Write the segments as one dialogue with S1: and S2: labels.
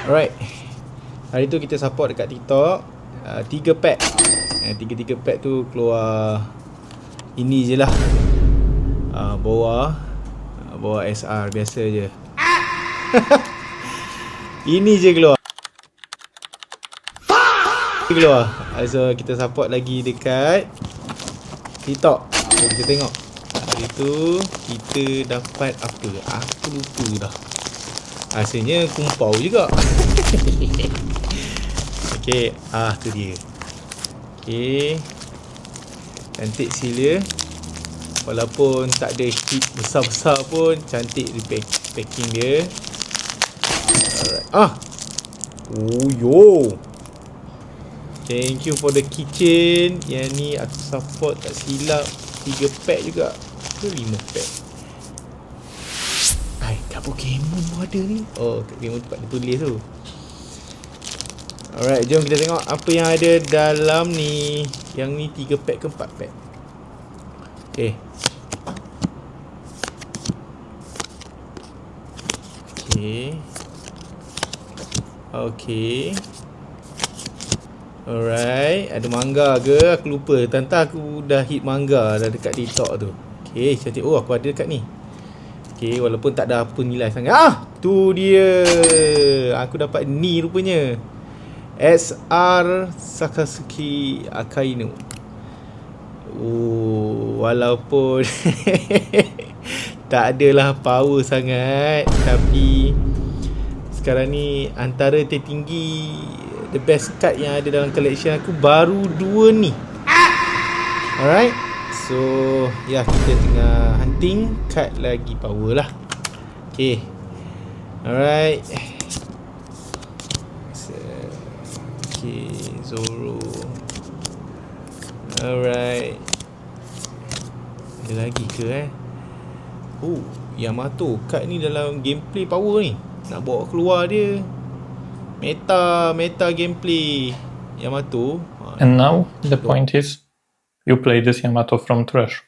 S1: Alright, hari tu kita support dekat TikTok 3 pack. 3 pack tu keluar ini je lah. Bawa SR biasa je. Ini je keluar. So kita support lagi dekat TikTok. So kita tengok hari tu kita dapat apa. Aku lupa dah. Rasanya kumpau juga. Okay, tu dia. Okay, cantik sila. Walaupun tak ada hit besar-besar pun, cantik di packing dia. Alright. Oh yo. Thank you for the keychain. Yang ni aku support tak silap 3 pack juga ke 5 pack. Kat Pokemon pun ada ni. Oh, kat Pokemon tempat dia tulis tu. Alright, jom kita tengok apa yang ada dalam ni. Yang ni 3 pack ke 4 pack. Okay. Okay. Alright, ada manga ke? Aku lupa. Tanta aku dah hit manga dah dekat TikTok tu. Okay, cantik. Oh, aku ada dekat ni. Okay, walaupun tak ada apa nilai sangat. Tu dia. Aku dapat ni rupanya. SR Sakazuki Akainu. Walaupun tak adalah power sangat, tapi sekarang ni antara tertinggi, the best card yang ada dalam collection aku baru 2 ni. Alright, so ya, kita tengah hunting card lagi power lah. Okay, alright. Okay, Zoro. Alright, ada lagi ke Yamato. Card ni dalam gameplay power ni. Nak bawa keluar dia. Meta gameplay Yamato.
S2: And now the point is, you play this Yamato from trash,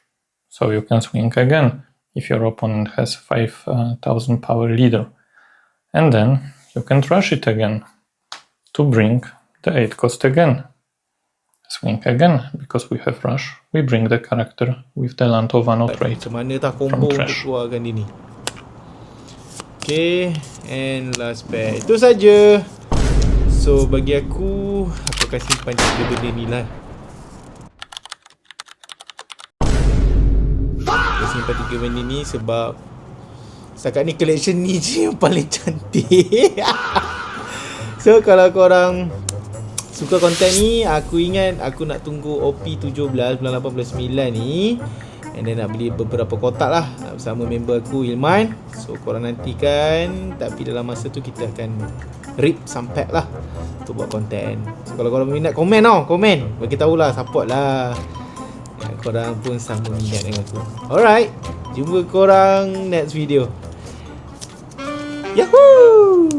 S2: so you can swing again if your opponent has 5000 power leader, and then you can trash it again to bring the 8 cost again. Swing again, because we have rush, we bring the character with the land of Wano trait
S1: macam mana tak combo untuk keluarkan dia ni. Okay, and last pack. Itu saja. So bagi aku akan simpan 3 benda ni lah. Aku simpan 3 benda ni sebab setakat ni collection ni je yang paling cantik. So kalau korang suka konten ni, aku ingat aku nak tunggu OP17 bulan 8 bulan 9 ni, and then nak beli beberapa kotak lah bersama member aku Ilman. So korang nantikan, tapi dalam masa tu kita akan rip some pack lah untuk buat konten. So kalau korang minat, komen bagi tahulah, support lah. Korang pun sama minat dengan aku. Alright, jumpa korang next video. Yahoo!